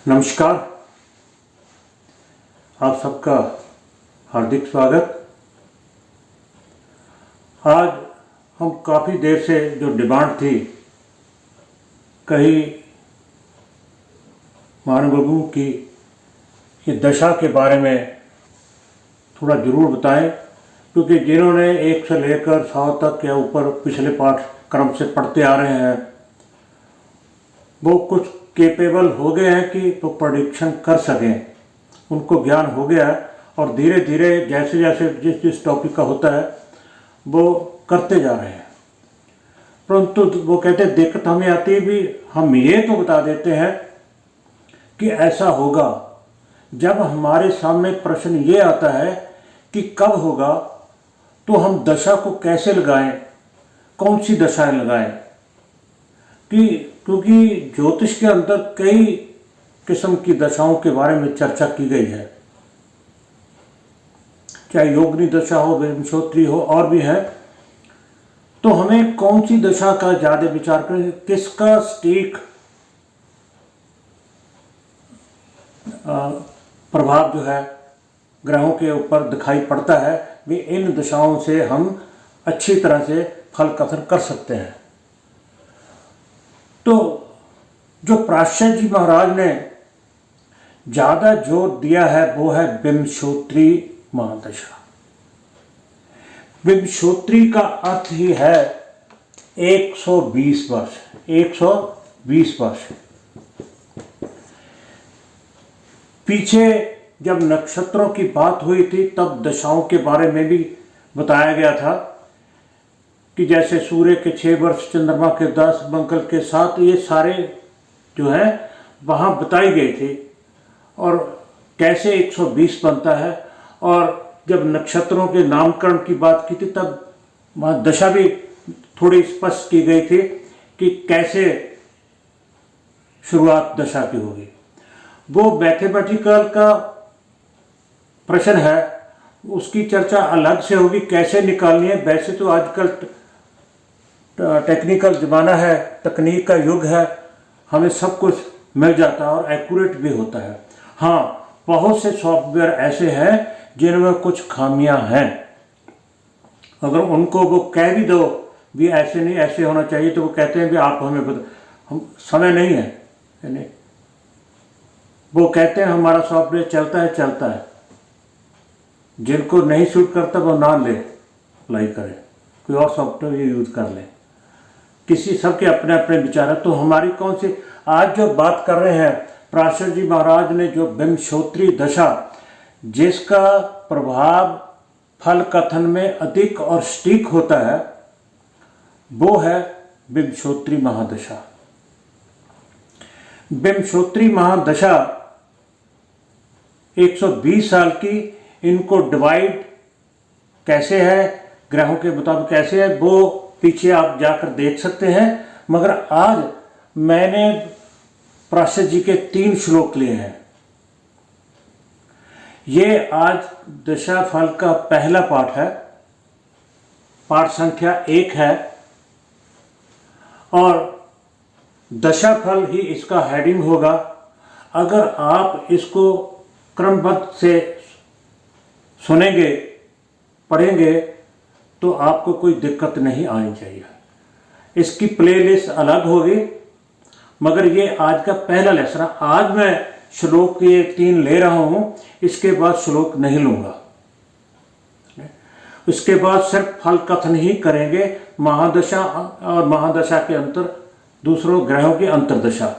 नमस्कार। आप सबका हार्दिक स्वागत। आज हम काफ़ी देर से जो डिमांड थी कई महानुभावों की ये दशा के बारे में थोड़ा ज़रूर बताएं, क्योंकि जिन्होंने 1 से लेकर 100 तक या ऊपर पिछले पाठ्यक्रम से पढ़ते आ रहे हैं वो कुछ कैपेबल हो गए हैं कि वो प्रेडिक्शन कर सकें, उनको ज्ञान हो गया है और धीरे धीरे जैसे जैसे जिस जिस टॉपिक का होता है वो करते जा रहे हैं। परंतु वो कहते हैं दिक्कत हमें आती है भी हम ये तो बता देते हैं कि ऐसा होगा। जब हमारे सामने प्रश्न ये आता है कि कब होगा तो हम दशा को कैसे लगाएं, कौन सी दशाएं लगाएं, क्योंकि ज्योतिष के अंदर कई किस्म की दशाओं के बारे में चर्चा की गई है, चाहे योगिनी दशा हो, विंशोत्तरी हो और भी है। तो हमें कौन सी दशा का ज़्यादा विचार करें, किसका सटीक प्रभाव जो है ग्रहों के ऊपर दिखाई पड़ता है, भी इन दशाओं से हम अच्छी तरह से फल कथन कर सकते हैं। तो जो पराशर जी महाराज ने ज़्यादा जोर दिया है वो है विंशोत्तरी महादशा। विंशोत्तरी का अर्थ ही है 120 वर्ष। 120 वर्ष पीछे जब नक्षत्रों की बात हुई थी तब दशाओं के बारे में भी बताया गया था कि जैसे सूर्य के 6 वर्ष, चंद्रमा के 10, मंगल के 7, ये सारे जो है वहाँ बताई गई थी और कैसे 120 बनता है। और जब नक्षत्रों के नामकरण की बात की थी तब वहाँ दशा भी थोड़ी स्पष्ट की गई थी कि कैसे शुरुआत दशा की होगी। वो मैथमेटिकल का प्रश्न है, उसकी चर्चा अलग से होगी कैसे निकालनी है। वैसे तो आजकल टेक्निकल ज़माना है, तकनीक का युग है, हमें सब कुछ मिल जाता है और एक्यूरेट भी होता है। हाँ, बहुत से सॉफ्टवेयर ऐसे हैं जिनमें कुछ खामियां हैं। अगर उनको वो कह भी दो भी ऐसे नहीं ऐसे होना चाहिए तो वो कहते हैं भी आप हमें हम समय नहीं है, यानी वो कहते हैं हमारा सॉफ्टवेयर चलता है। जिनको नहीं सूट करता वो ना ले अप्लाई करें, कोई और सॉफ्टवेयर यूज़ कर ले। किसी सबके अपने अपने विचार है। तो हमारी कौन सी आज जो बात कर रहे हैं, पराशर जी महाराज ने जो विंशोत्तरी दशा जिसका प्रभाव फल कथन में अधिक और सटीक होता है वो है विंशोत्तरी महादशा। विंशोत्तरी महादशा 120 साल की, इनको डिवाइड कैसे है ग्रहों के मुताबिक कैसे है वो पीछे आप जाकर देख सकते हैं। मगर आज मैंने पराशर जी के 3 श्लोक लिए हैं। ये आज दशा फल का पहला पाठ है, पाठ संख्या 1 है और दशा फल ही इसका हेडिंग होगा। अगर आप इसको क्रमबद्ध से सुनेंगे, पढ़ेंगे तो आपको कोई दिक्कत नहीं आनी चाहिए। इसकी प्लेलिस्ट अलग होगी, मगर ये आज का पहला लेसन है। आज मैं श्लोक ये 3 ले रहा हूँ, इसके बाद श्लोक नहीं लूँगा। इसके बाद सिर्फ फल कथन ही करेंगे, महादशा और महादशा के अंतर दूसरों ग्रहों की अंतरदशा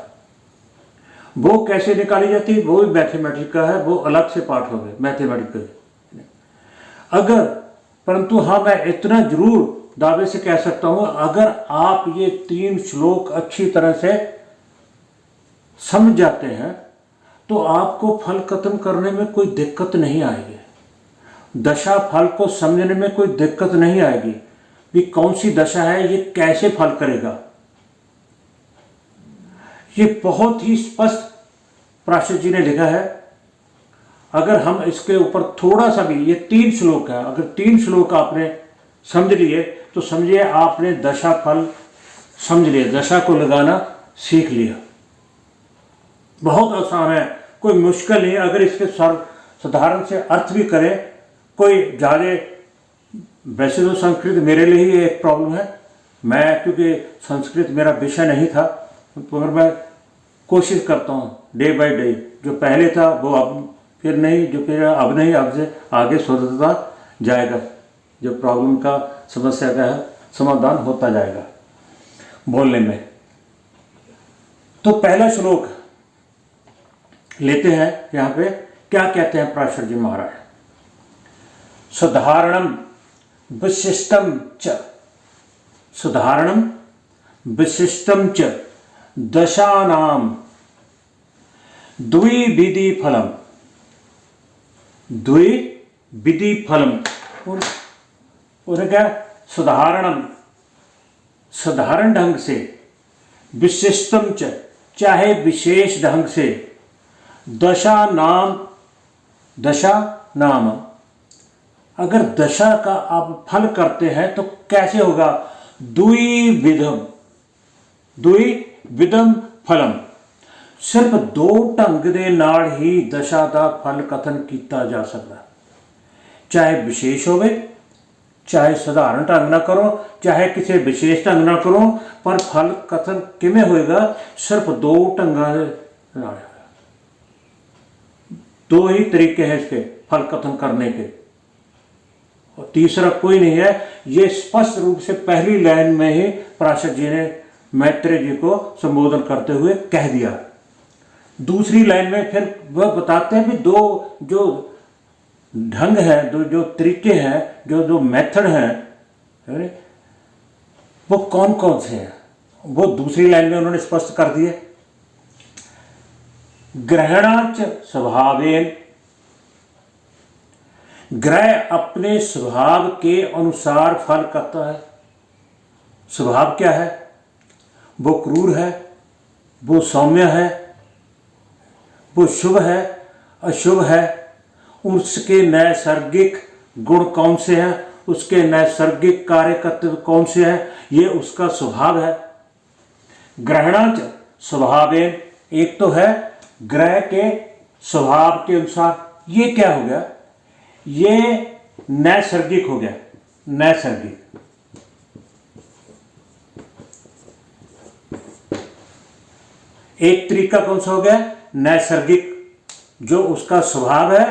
वो कैसे निकाली जाती है वो भी मैथमेटिक्स का है, वो अलग से पाठ हो गए मैथमेटिक्स। अगर परंतु हाँ, मैं इतना जरूर दावे से कह सकता हूँ, अगर आप ये 3 श्लोक अच्छी तरह से समझ जाते हैं तो आपको फल कथन करने में कोई दिक्कत नहीं आएगी। दशा फल को समझने में कोई दिक्कत नहीं आएगी कि कौन सी दशा है, ये कैसे फल करेगा। ये बहुत ही स्पष्ट पराशर जी ने लिखा है। अगर हम इसके ऊपर थोड़ा सा भी, ये 3 श्लोक है, अगर 3 श्लोक आपने समझ लिए तो समझिए आपने दशा फल समझ लिया, दशा को लगाना सीख लिया। बहुत आसान है, कोई मुश्किल नहीं। अगर इसके साधारण से अर्थ भी करें, कोई ज़्यादा, वैसे तो संस्कृत मेरे लिए ही एक प्रॉब्लम है, मैं क्योंकि संस्कृत मेरा विषय नहीं था, मगर मैं कोशिश करता हूँ डे बाय डे। जो पहले था वो अब फिर नहीं, जो फिर अब नहीं, अब से आगे सुधरता जाएगा, जो प्रॉब्लम का, समस्या का है, समाधान होता जाएगा बोलने में। तो पहला श्लोक लेते हैं, यहाँ पे क्या कहते हैं पराशर जी महाराज। साधारणम विशिष्टम च, साधारणम विशिष्टम च दशानाम द्विविधि फलम, द्विविधि फलम। और क्या, साधारणम, साधारण ढंग से, विशिष्टम च, चाहे विशेष ढंग से, दशा नाम, दशा नाम, अगर दशा का आप फल करते हैं तो कैसे होगा, द्विविधम, द्विविधम फलम। सिर्फ दो ढंग दे नाल ही दशा का फल कथन किया जा सकता, चाहे विशेष होवे, चाहे साधारण ढंग ना करो, चाहे किसी विशेष ढंग ना करो, पर फल कथन किमें होएगा, सिर्फ दो ढंगा दे नाल। दो ही तरीके हैं इसके फल कथन करने के, और तीसरा कोई नहीं है। ये स्पष्ट रूप से पहली लाइन में ही पराशर जी ने मैत्रेय जी को संबोधन करते हुए कह दिया। दूसरी लाइन में फिर वह बताते हैं कि दो जो ढंग है, दो जो तरीके हैं, जो मेथड हैं, वो कौन कौन से हैं, वो दूसरी लाइन में उन्होंने स्पष्ट कर दिए। ग्रहणाच स्वभावेन, ग्रह अपने स्वभाव के अनुसार फल करता है। स्वभाव क्या है, वो क्रूर है, वो सौम्य है, वो शुभ है, अशुभ है, उसके नैसर्गिक गुण कौन से हैं, उसके नैसर्गिक कार्यकर्तव्य कौन से हैं, ये उसका स्वभाव है। ग्रहणाच स्वभावेन, एक तो है ग्रह के स्वभाव के अनुसार, ये क्या हो गया, ये नैसर्गिक हो गया, नैसर्गिक। एक तरीका कौन सा हो गया, नैसर्गिक, जो उसका स्वभाव है,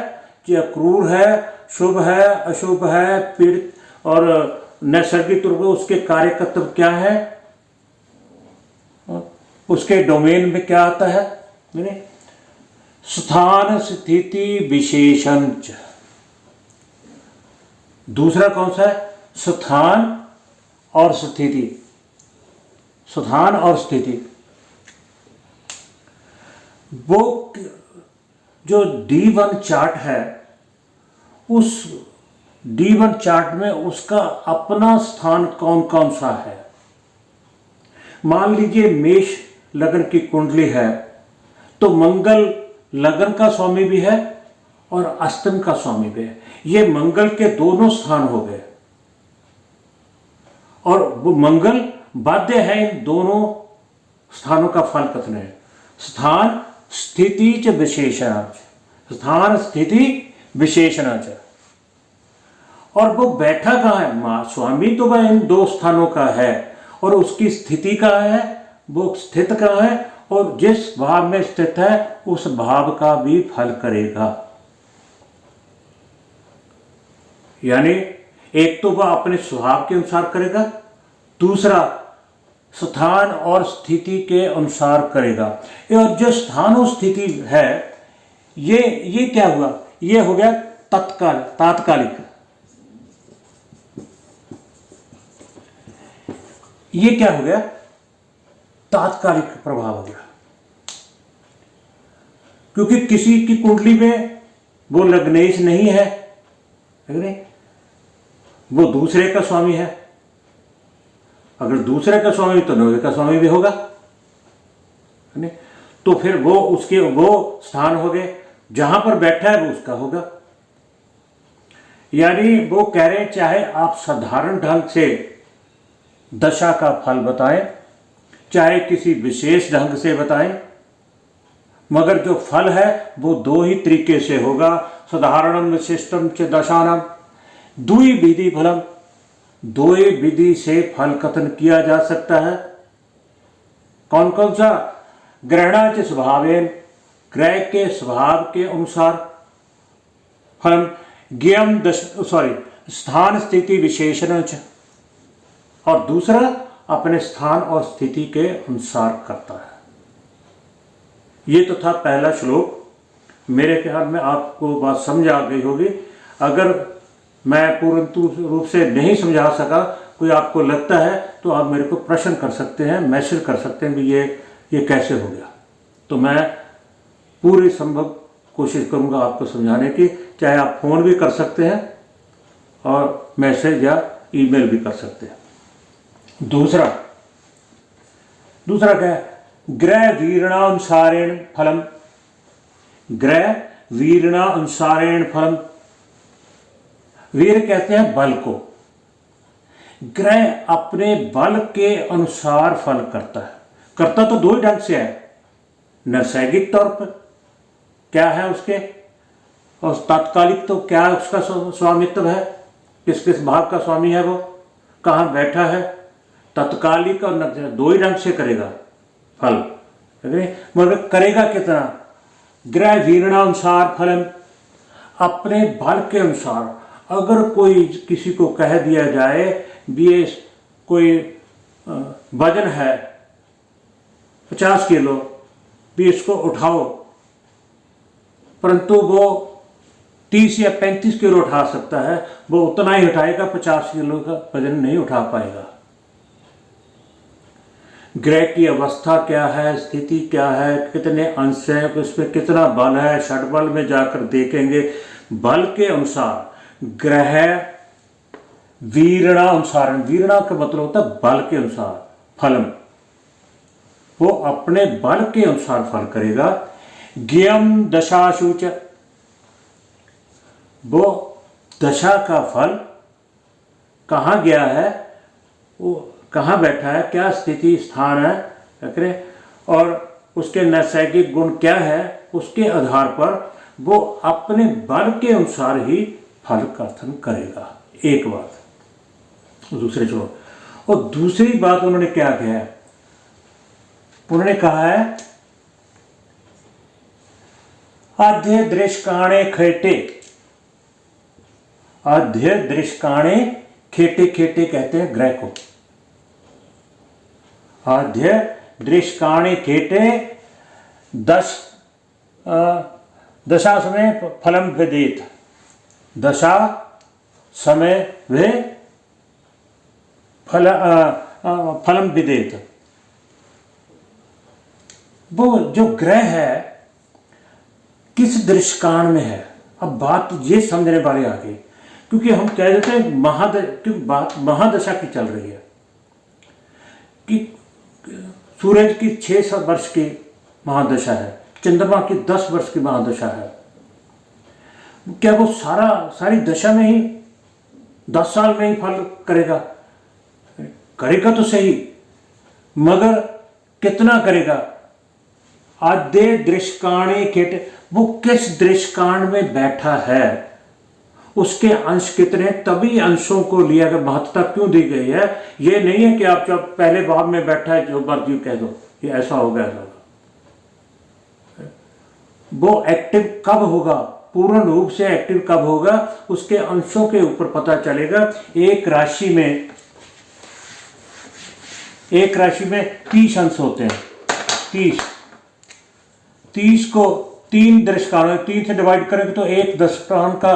चाहे क्रूर है, शुभ है, अशुभ है, पीड़ित, और नैसर्गिक रूप से उसके कार्यकर्तव्य क्या है, उसके डोमेन में क्या आता है, स्थान स्थिति विशेषण। दूसरा कौन सा है, स्थान और स्थिति, स्थान और स्थिति। वो जो D1 चार्ट है, उस D1 चार्ट में उसका अपना स्थान कौन कौन सा है। मान लीजिए मेष लगन की कुंडली है, तो मंगल लगन का स्वामी भी है और अष्टम का स्वामी भी है। ये मंगल के दोनों स्थान हो गए, और वो मंगल बाध्य है इन दोनों स्थानों का फल कथन है। स्थान स्थिति च विशेषणाच, स्थान स्थिति विशेषणाच। और वो बैठा कहाँ है, मां स्वामी तो वह इन दो स्थानों का है, और उसकी स्थिति कहाँ है, वो स्थित कहाँ है, और जिस भाव में स्थित है उस भाव का भी फल करेगा। यानी एक तो वह अपने स्वभाव के अनुसार करेगा, दूसरा स्थान और स्थिति के अनुसार करेगा। और जो स्थान और स्थिति है, ये क्या हुआ, ये हो गया तत्काल, तात्कालिक। ये क्या हो गया, तात्कालिक प्रभाव हो गया, क्योंकि किसी की कुंडली में वो लग्नेश नहीं है, वो दूसरे का स्वामी है। अगर दूसरे का स्वामी तो नौवे का स्वामी भी होगा, तो फिर वो उसके वो स्थान हो गए, जहां पर बैठा है वो उसका होगा। यानी वो कह रहे हैं, चाहे आप साधारण ढंग से दशा का फल बताएं, चाहे किसी विशेष ढंग से बताएं, मगर जो फल है वो दो ही तरीके से होगा। साधारणम विशिष्टम च दशानम दुई विधि फलम, दो ही विधि से फल कथन किया जा सकता है। कौन कौन सा? ग्रहणाच स्वभावेन, ग्रह के स्वभाव के अनुसार। फलम ज्ञम स्थान स्थिति विशेषण, और दूसरा अपने स्थान और स्थिति के अनुसार करता है। ये तो था पहला श्लोक। मेरे ख्याल में आपको बात समझ आ गई होगी। अगर मैं पूर्ण रूप से नहीं समझा सका, कोई आपको लगता है तो आप मेरे को प्रश्न कर सकते हैं, मैसेज कर सकते हैं भी ये कैसे हो गया। तो मैं पूरी संभव कोशिश करूंगा आपको समझाने की। चाहे आप फ़ोन भी कर सकते हैं और मैसेज या ईमेल भी कर सकते हैं। दूसरा क्या है? ग्रह वीरणानुसारेण फलम, ग्रह वीरणानुसारेण फलम। वीर कहते हैं बल को। ग्रह अपने बल के अनुसार फल करता है। करता तो दो ही ढंग से है, नैसर्गिक तौर पर क्या है उसके, और तात्कालिक तो क्या उसका स्वामित्व है, किस किस भाव का स्वामी है, वो कहाँ बैठा है। तात्कालिक और दो ही ढंग से करेगा फल, मगर करेगा कितना? ग्रह वीरणानुसार फलम, अपने बल के अनुसार। अगर कोई किसी को कह दिया जाए भी ये कोई वजन है 50 किलो, भी इसको उठाओ, परंतु वो 30 या 35 किलो उठा सकता है, वो उतना ही उठाएगा, 50 किलो का वजन नहीं उठा पाएगा। ग्रह की अवस्था क्या है, स्थिति क्या है, कितने अंश हैं, उसमें कितना बल है, षटबल में जाकर देखेंगे। बल के अनुसार ग्रह वीरणा अनुसार, वीरणा का मतलब होता है बल के अनुसार फलम, वो अपने बल के अनुसार फल करेगा। ज्ञम दशाशुच, वो दशा का फल कहाँ गया है, वो कहाँ बैठा है, क्या स्थिति स्थान है, और उसके नैसर्गिक गुण क्या है, उसके आधार पर वो अपने बल के अनुसार ही फल कथन करेगा। एक बात। दूसरे छोड़ो। और दूसरी बात उन्होंने क्या कहा है? उन्होंने कहा है आद्य दृष्काणे खेटे, आद्य दृष्काणे खेटे, खेटे कहते हैं ग्रह को। आद्य दृष्काणे खेटे दशा समय फलम विदित, दशा समय वे फलम विदित। वो जो ग्रह है किस दृष्काण में है, अब बात ये समझने वाली आ गई, क्योंकि हम कह देते हैं क्योंकि बात महादशा की चल रही है कि सूरज की 6 वर्ष की महादशा है, चंद्रमा की 10 वर्ष की महादशा है। क्या वो सारी दशा में ही 10 साल में ही फल करेगा? करेगा तो सही, मगर कितना करेगा? आद्य दृष्काणे खेटे, वो किस दृष्काण में बैठा है, उसके अंश कितने, तभी अंशों को लिया गया। महत्ता क्यों दी गई है? ये नहीं है कि आप जब पहले भाव में बैठा है जो मर्जी कह दो ये ऐसा होगा, ऐसा होगा। वो एक्टिव कब होगा, पूर्ण रूप से एक्टिव कब होगा, उसके अंशों के ऊपर पता चलेगा। एक राशि में 30 अंश होते हैं। 30 को 3 दृष्काण, 3 से डिवाइड करेंगे तो एक दशकान का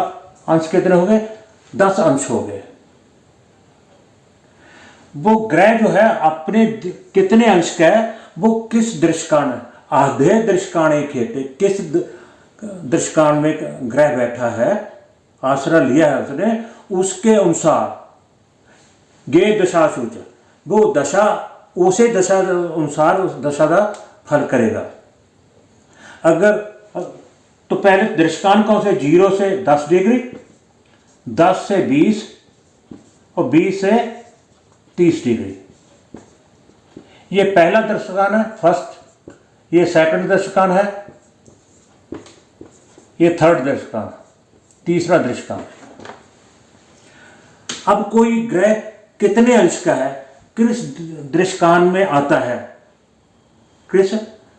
अंश कितने हो गए? 10 अंश हो गए। वो ग्रह जो है अपने कितने अंश का है, वो किस दृष्काण, आधे दृष्काणे खेते, किस दृष्काण में ग्रह बैठा है, आश्रय लिया है उसने, उसके अनुसार गे दशा सूच, वो दशा उसे दशा अनुसार उस दशा का फल करेगा। अगर तो पहले दृष्कान कौन से? 0 से 10 डिग्री, 10 से 20 और 20 से 30 डिग्री। ये पहला दृष्कान है, फर्स्ट। ये सेकंड दृष्कान है, ये थर्ड दृष्टांत, तीसरा दृष्टांत। अब कोई ग्रह कितने अंश का है, किस दृष्टांत में आता है, किस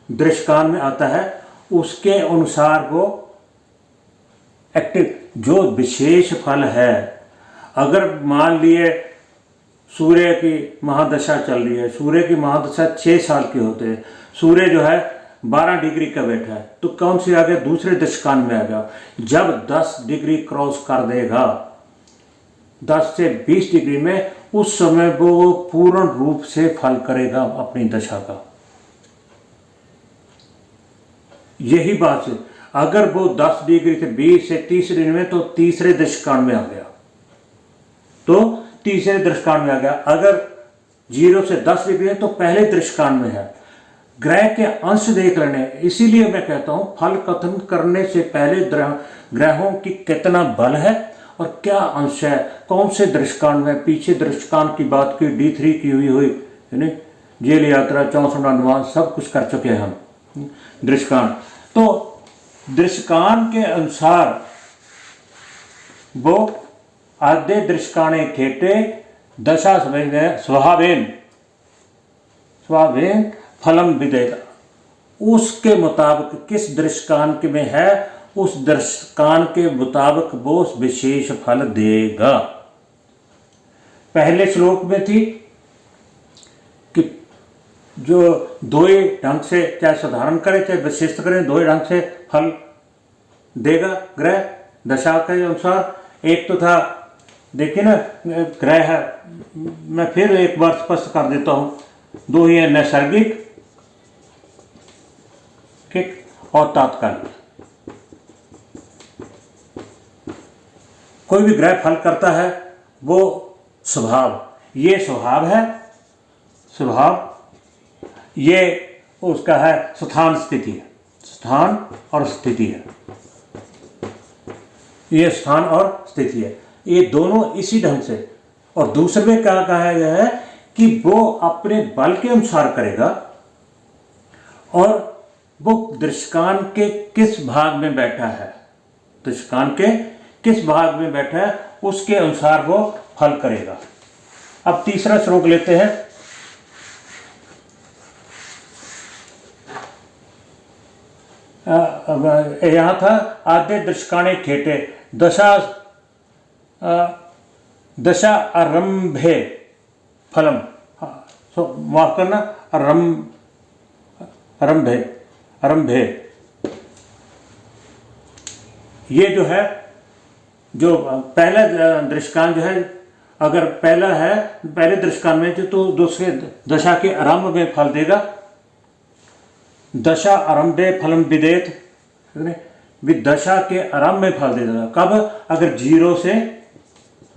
दृष्टांत में आता है, उसके अनुसार वो एक्टिव जो विशेष फल है। अगर मान लिए सूर्य की महादशा चल रही है, सूर्य की महादशा 6 साल के होते हैं, सूर्य जो है 12 डिग्री का बैठा है, तो कौन सी आ गया, दूसरे दशकांत में आ गया। जब 10 डिग्री क्रॉस कर देगा, 10 से 20 डिग्री में, उस समय वो पूर्ण रूप से फल करेगा अपनी दशा का। यही बात है, अगर वो 10 डिग्री से 20 से 30 डिग्री में, तो तीसरे दशकांत में आ गया, तो तीसरे दृष्टांत में आ गया। अगर 0 से 10 डिग्री है तो पहले दृष्टांत में है। ग्रह के अंश देख लेने, इसीलिए मैं कहता हूं फल कथन करने से पहले ग्रहों की कितना बल है और क्या अंश है, कौन से दृष्टांत में। पीछे दृष्टांत की बात की, D3 की हुई यानी जेल यात्रा, 64 अनुमान, सब कुछ कर चुके हैं हम। दृष्टांत तो दृष्टांत के अनुसार वो आद्य दृष्टाने खेटे दशा स्वभावेन फलम विदेत, उसके मुताबिक किस दृष्टांत में है, उस दृष्टांत के मुताबिक वो विशेष फल देगा। पहले श्लोक में थी कि जो दो ही ढंग से, चाहे साधारण करे चाहे विशिष्ट करें, दो ही ढंग से फल देगा ग्रह दशा के अनुसार। एक तो था, देखिए ना, ग्रह है, मैं फिर एक बार स्पष्ट कर देता हूं, दो ही है, नैसर्गिक ठीक और तात्कालिक। कोई भी ग्रह फल करता है वो स्वभाव, ये स्वभाव है, स्वभाव ये उसका है, स्थान स्थिति है, स्थान और स्थिति है, ये स्थान और स्थिति है, ये दोनों इसी ढंग से। और दूसरे में क्या कहा गया है कि वो अपने बल के अनुसार करेगा और वो दृष्टांत के किस भाग में बैठा है, दृष्टांत के किस भाग में बैठा है उसके अनुसार वो फल करेगा। अब तीसरा श्लोक लेते हैं। यहां था आद्य दृष्टाने ठेटे दशा आरंभे फलम, माफ करना, आरंभे ये जो है, जो पहला दृष्टांत जो है, अगर पहला है पहले दृष्टांत में तो दूसरे दशा के आरंभ में फल देगा। दशा आरंभे फलम विदेत, दशा के आरंभ में फल देगा। कब? अगर 0 से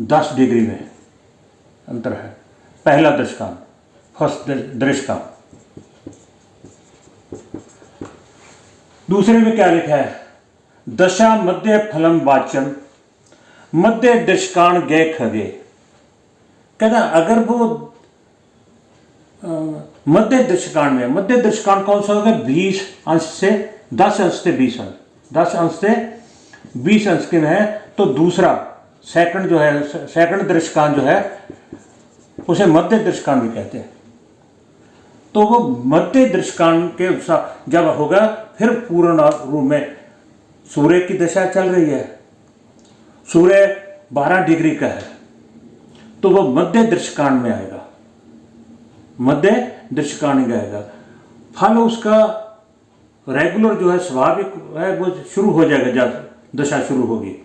10 डिग्री में अंतर है। पहला दृष्टांत, फर्स्ट दृष्टांत। दूसरे में क्या लिखा है? दशा मध्य फलम वाचन मध्य दृष्टांत गे खगे। कहना अगर वो मध्य दृष्टांत में, मध्य दृष्टांत कौन सा होगा? 20 अंश से 10 अंश से 20 अंश, 10 अंश से 20 अंश के में है, तो दूसरा सेकंड जो है, सेकंड दृष्टांत जो है उसे मध्य दृष्टांत भी कहते हैं। तो वो मध्य दृष्टांत के जब होगा, फिर पूर्ण रूप में सूर्य की दशा चल रही है, सूर्य 12 डिग्री का है, तो वो मध्य दृष्टांत में आएगा, मध्य दृष्टांत में आएगा। फल उसका रेगुलर जो है, स्वाभाविक है, वो शुरू हो जाएगा जब दशा शुरू होगी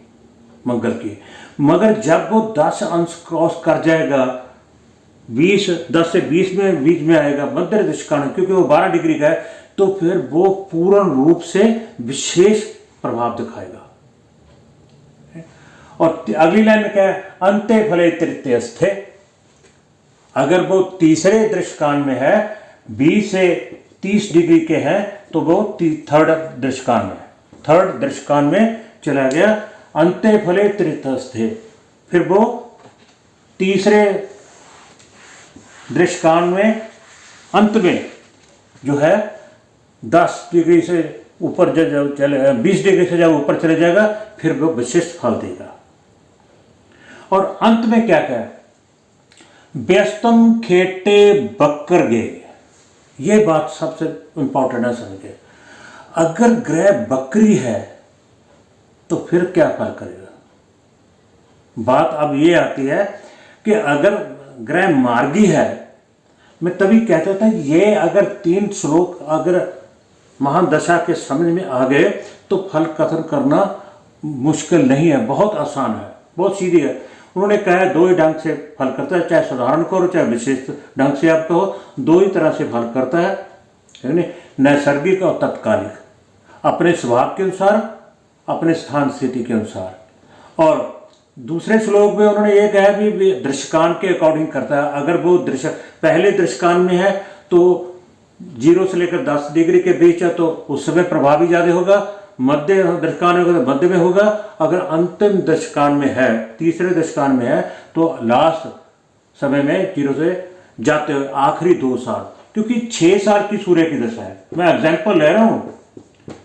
मंगल की। मगर जब वो 10 अंश क्रॉस कर जाएगा, 10 से 20 में बीच में आएगा मध्य दृष्टांत, क्योंकि वो 12 डिग्री का है, तो फिर वो पूर्ण रूप से विशेष प्रभाव दिखाएगा। और अगली लाइन में क्या है? अंते फले तृतीय स्थे। अगर वो तीसरे दृष्टांत में है, 20 से 30 डिग्री के हैं, तो वो थर्ड दृष्टांत में, थर्ड दृष्टांत में चला गया। अंते फले तृतीय स्थे, फिर वो तीसरे दृष्टांत में अंत में जो है 10 डिग्री से ऊपर जब चले 20 डिग्री से जब ऊपर चले जाएगा फिर वो विशिष्ट फल देगा। और अंत में क्या कहा, व्यस्तम खेटे बकर गे, ये बात सबसे इंपॉर्टेंट है समझे। अगर ग्रह बकरी है तो फिर क्या फल करेगा। बात अब ये आती है कि अगर ग्रह मार्गी है, मैं तभी कहता था ये अगर 3 श्लोक अगर महादशा के समझ में आ गए तो फल कथन करना मुश्किल नहीं है, बहुत आसान है, बहुत सीधी है। उन्होंने कहा है 2 ही ढंग से फल करता है, चाहे साधारण करो चाहे विशेष ढंग से आप कहो, 2 ही तरह से फल करता है, नैसर्गिक और तत्कालिक, अपने स्वभाव के अनुसार, अपने स्थान स्थिति के अनुसार। और दूसरे श्लोक में उन्होंने ये कहा भी दृश्यकान के अकॉर्डिंग करता है। अगर वो पहले दृश्यकान में है तो 0 से लेकर 10 डिग्री के बीच है तो उस समय प्रभावी ज़्यादा होगा, मध्य दृश्यकान में तो मध्य में होगा, अगर अंतिम दृश्यकान में है, तीसरे दृश्यकान में है तो लास्ट समय में 0 से जाते हुए आखिरी 2 साल, क्योंकि 6 साल की सूर्य की दशा है। मैं एग्जाम्पल ले रहा हूँ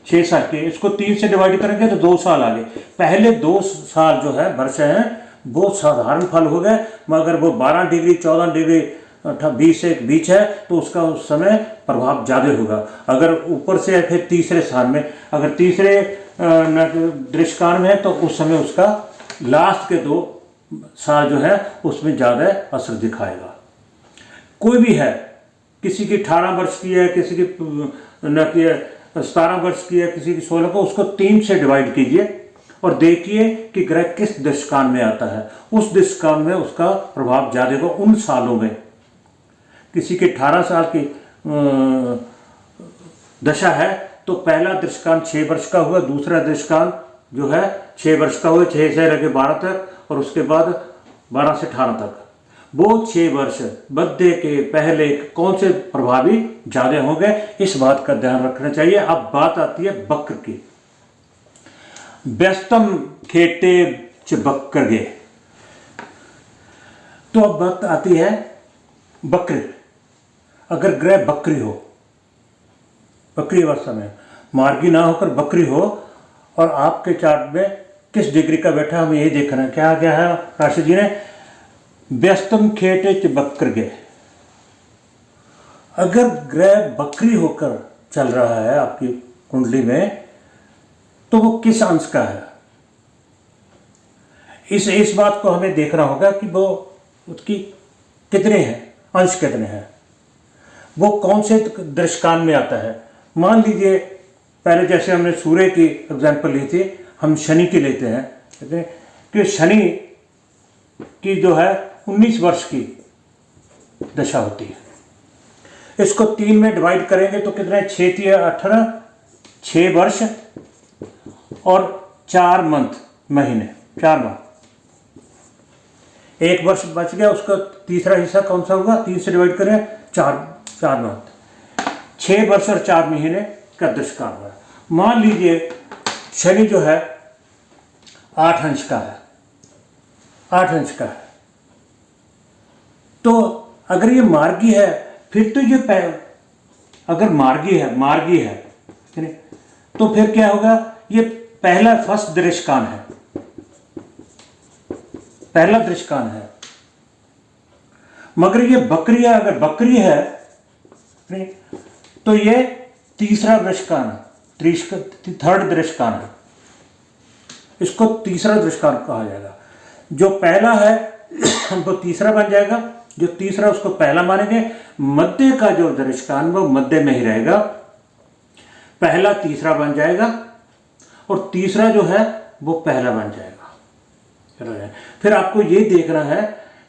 6 साल के, इसको 3 से डिवाइड करेंगे तो 2 साल आगे। पहले 2 साल जो है वर्ष हैं वो साधारण फल हो गए, मगर वो 12 डिग्री 14 डिग्री 20 से बीच है तो उसका उस समय प्रभाव ज़्यादा होगा। अगर ऊपर से फिर तीसरे साल में, अगर तीसरे दृश्यकान में है तो उस समय उसका लास्ट के 2 साल जो है उसमें ज़्यादा असर दिखाएगा। कोई भी है, किसी की 18 वर्ष की है, किसी की 17 वर्ष की है, किसी की 16 को, उसको 3 से डिवाइड कीजिए और देखिए कि ग्रह किस दशकान में आता है, उस दशकान में उसका प्रभाव ज़्यादा होगा। उन सालों में किसी के 18 साल की दशा है तो पहला दशकान 6 वर्ष का हुआ, दूसरा दशकान जो है 6 वर्ष का हुआ, 6 से लेकर 12 तक, और उसके बाद 12 से 18 तक। वो 6 वर्ष मध्य के पहले कौन से प्रभावी ज़्यादा होंगे, इस बात का ध्यान रखना चाहिए। अब बात आती है बक्र की। व्यस्तम खेटे च बक्र गे, तो अब बात आती है बक्र। अगर ग्रह बकरी हो, बकरी अवस्था में, मार्गी ना होकर बकरी हो, और आपके चार्ट में किस डिग्री का बैठा हमें ये देखना है। क्या क्या है राशि जी ने, व्यस्तम खेटे च बक्र गे। अगर ग्रह बकरी होकर चल रहा है आपकी कुंडली में तो वो किस अंश का है, इस बात को हमें देखना होगा कि वो उसकी कितने हैं, अंश कितने हैं, वो कौन से दृश्यकान में आता है। मान लीजिए पहले जैसे हमने सूर्य की एग्जांपल ली थी, हम शनि की लेते हैं, कहते हैं कि शनि की जो है 19 वर्ष की दशा होती है। इसको 3 में डिवाइड करेंगे तो कितने, 6 3 18, 6 वर्ष और 4 मंथ, महीने, 4 माह। 1 वर्ष बच गया, उसका तीसरा हिस्सा कौन सा होगा, 3 से डिवाइड करें 4 मंथ, 6 वर्ष और 4 महीने का दशकान हुआ। मान लीजिए शनि जो है 8 अंश का है, 8 अंश का है, तो अगर ये मार्गी है फिर तो ये अगर मार्गी है तो फिर क्या होगा, ये पहला फर्स्ट दृश्यकान है, पहला दृश्यकान है। मगर ये बकरी है, अगर बकरी है तो ये तीसरा दृश्यकान है, थर्ड दृश्यकान है, इसको तीसरा दृश्यकान कहा जाएगा। जो पहला है वो तीसरा बन जाएगा, जो तीसरा उसको पहला मानेंगे। मध्य का जो दृश्यकान वो मध्य में ही रहेगा, पहला तीसरा बन जाएगा और तीसरा जो है वो पहला बन जाएगा। फिर आपको ये देखना है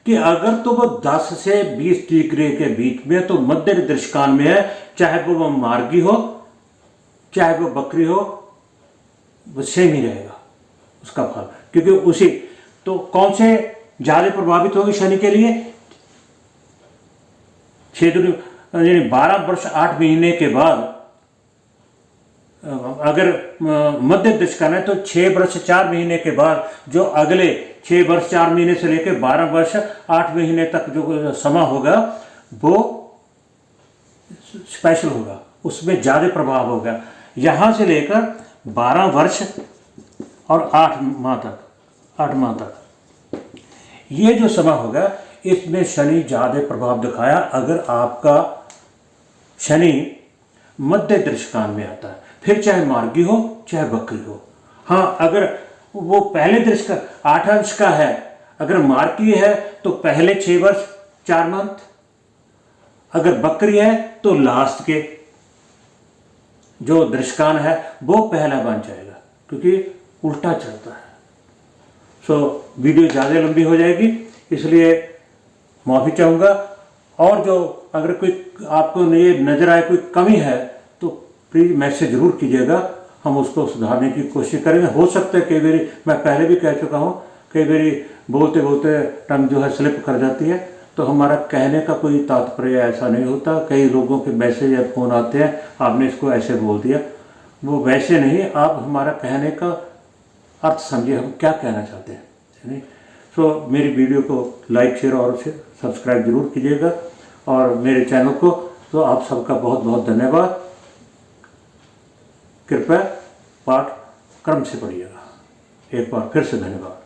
कि अगर तो वो 10 से 20 डिग्री के बीच में तो मध्य दृश्यकान में है, चाहे वो मार्गी हो चाहे वो बकरी हो, वो सेम ही रहेगा उसका फल, क्योंकि उसी तो कौन से ज्यादा प्रभावित होगी शनि के लिए, 12 वर्ष 8 महीने के बाद अगर मध्य दृश्यकान है तो 6 वर्ष 4 महीने के बाद जो अगले 6 वर्ष 4 महीने से लेकर 12 वर्ष 8 महीने तक जो समय होगा वो स्पेशल होगा, उसमें ज़्यादा प्रभाव होगा। यहाँ से लेकर 12 वर्ष और 8 माह तक ये जो समय होगा इसमें शनि ज़्यादा प्रभाव दिखाया। अगर आपका शनि मध्य दृष्टिकान में आता है, फिर चाहे मार्गी हो चाहे वक्री हो। हाँ, अगर वो पहले दृष्टि 8 अंश का है, अगर मार्गी है तो पहले 6 वर्ष 4 मंथ, अगर वक्री है तो लास्ट के जो दृष्टिकान है वो पहला बन जाएगा, क्योंकि उल्टा चलता है। वीडियो ज़्यादा लंबी हो जाएगी, इसलिए माफ़ी चाहूँगा। और जो अगर कोई आपको ये नज़र आए कोई कमी है तो प्लीज़ मैसेज ज़रूर कीजिएगा, हम उसको सुधारने की कोशिश करेंगे। हो सकता है कई बार, मैं पहले भी कह चुका हूँ, कई बार बोलते बोलते टंग जो है स्लिप कर जाती है, तो हमारा कहने का कोई तात्पर्य ऐसा नहीं होता। कई लोगों के मैसेज या फ़ोन आते हैं, आपने इसको ऐसे बोल दिया, वो वैसे नहीं, आप हमारा कहने का अर्थ समझिए, हम क्या कहना चाहते हैं। मेरी वीडियो को लाइक शेयर और सब्सक्राइब जरूर कीजिएगा, और मेरे चैनल को। तो आप सबका बहुत बहुत धन्यवाद। कृपया पाठ क्रम से पढ़िएगा। एक बार फिर से धन्यवाद।